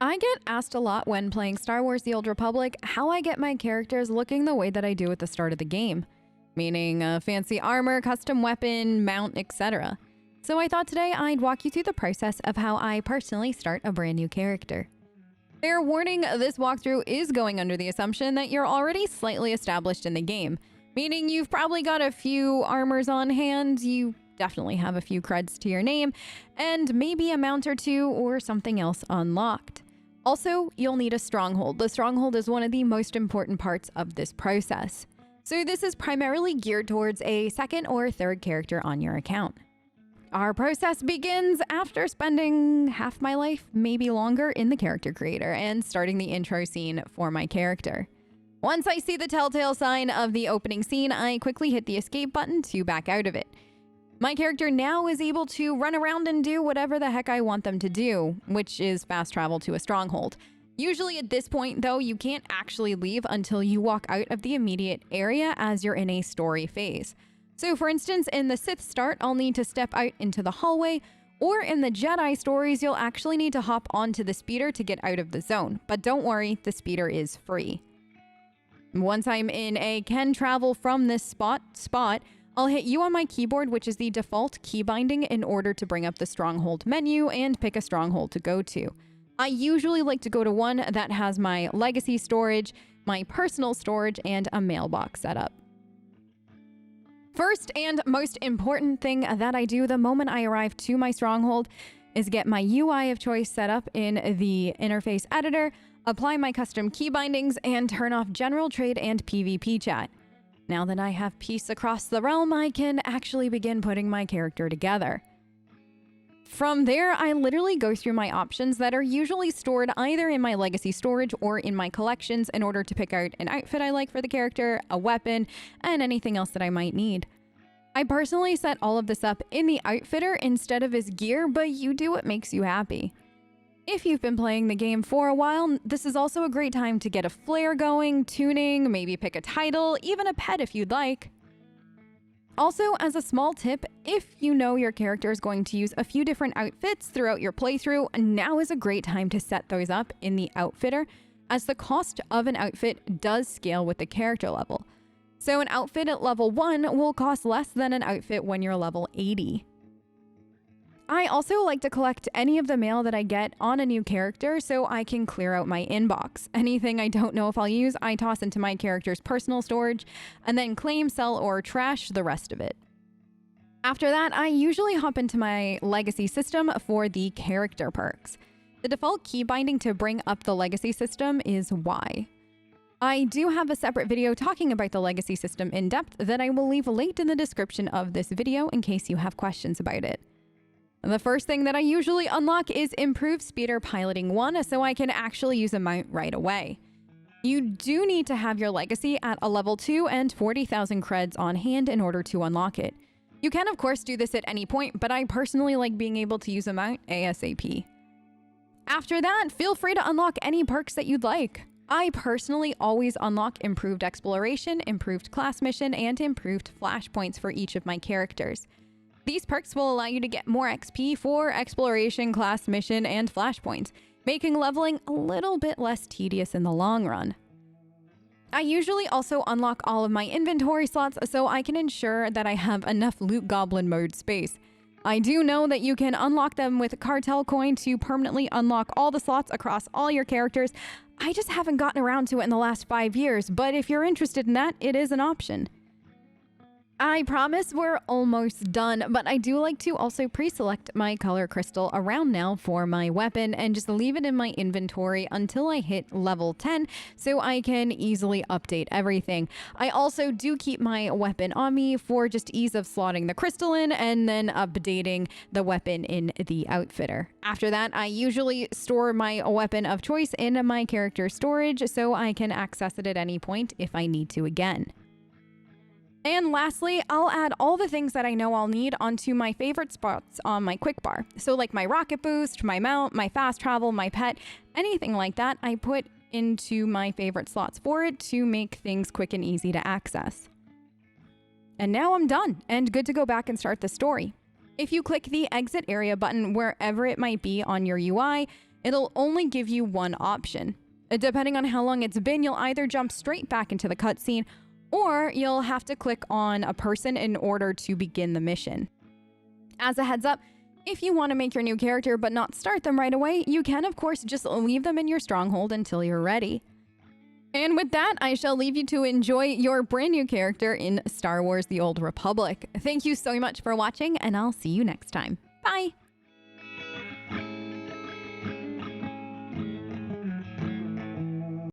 I get asked a lot when playing Star Wars The Old Republic how I get my characters looking the way that I do at the start of the game, meaning fancy armor, custom weapon, mount, etc. So I thought today I'd walk you through the process of how I personally start a brand new character. Fair warning, this walkthrough is going under the assumption that you're already slightly established in the game, meaning you've probably got a few armors on hand, you definitely have a few creds to your name, and maybe a mount or two or something else unlocked. Also, you'll need a stronghold. The stronghold is one of the most important parts of this process. So this is primarily geared towards a second or third character on your account. Our process begins after spending half my life, maybe longer, in the character creator and starting the intro scene for my character. Once I see the telltale sign of the opening scene, I quickly hit the escape button to back out of it. My character now is able to run around and do whatever the heck I want them to do, which is fast travel to a stronghold. Usually at this point, though, you can't actually leave until you walk out of the immediate area as you're in a story phase. So for instance, in the Sith start, I'll need to step out into the hallway, or in the Jedi stories, you'll actually need to hop onto the speeder to get out of the zone. But don't worry, the speeder is free. Once I'm in a can travel from this spot, I'll hit U on my keyboard, which is the default key binding, in order to bring up the stronghold menu and pick a stronghold to go to. I usually like to go to one that has my legacy storage, my personal storage, and a mailbox setup. First and most important thing that I do the moment I arrive to my stronghold is get my UI of choice set up in the interface editor, apply my custom key bindings, and turn off general trade and PvP chat. Now that I have peace across the realm, I can actually begin putting my character together. From there, I literally go through my options that are usually stored either in my legacy storage or in my collections in order to pick out an outfit I like for the character, a weapon, and anything else that I might need. I personally set all of this up in the outfitter instead of as gear, but you do what makes you happy. If you've been playing the game for a while, this is also a great time to get a flare going, tuning, maybe pick a title, even a pet if you'd like. Also, as a small tip, if you know your character is going to use a few different outfits throughout your playthrough, now is a great time to set those up in the outfitter, as the cost of an outfit does scale with the character level. So an outfit at level 1 will cost less than an outfit when you're level 80. I also like to collect any of the mail that I get on a new character so I can clear out my inbox. Anything I don't know if I'll use, I toss into my character's personal storage and then claim, sell, or trash the rest of it. After that, I usually hop into my legacy system for the character perks. The default key binding to bring up the legacy system is Y. I do have a separate video talking about the legacy system in depth that I will leave linked in the description of this video in case you have questions about it. The first thing that I usually unlock is Improved Speeder Piloting 1, so I can actually use a mount right away. You do need to have your legacy at a level 2 and 40,000 creds on hand in order to unlock it. You can of course do this at any point, but I personally like being able to use a mount ASAP. After that, feel free to unlock any perks that you'd like. I personally always unlock Improved Exploration, Improved Class Mission, and Improved Flashpoints for each of my characters. These perks will allow you to get more XP for Exploration, Class Mission, and Flashpoints, making leveling a little bit less tedious in the long run. I usually also unlock all of my inventory slots so I can ensure that I have enough Loot Goblin mode space. I do know that you can unlock them with Cartel Coin to permanently unlock all the slots across all your characters. I just haven't gotten around to it in the last 5 years, but if you're interested in that, it is an option. I promise we're almost done, but I do like to also pre-select my color crystal around now for my weapon and just leave it in my inventory until I hit level 10 so I can easily update everything. I also do keep my weapon on me for just ease of slotting the crystal in and then updating the weapon in the outfitter. After that, I usually store my weapon of choice in my character storage so I can access it at any point if I need to again. And lastly, I'll add all the things that I know I'll need onto my favorite spots on my quick bar. So like my rocket boost, my mount, my fast travel, my pet, anything like that, I put into my favorite slots for it to make things quick and easy to access. And now I'm done and good to go back and start the story. If you click the exit area button wherever it might be on your UI, it'll only give you one option. Depending on how long it's been, you'll either jump straight back into the cutscene, or you'll have to click on a person in order to begin the mission. As a heads up, if you want to make your new character but not start them right away, you can of course just leave them in your stronghold until you're ready. And with that, I shall leave you to enjoy your brand new character in Star Wars: The Old Republic. Thank you so much for watching, and I'll see you next time. Bye!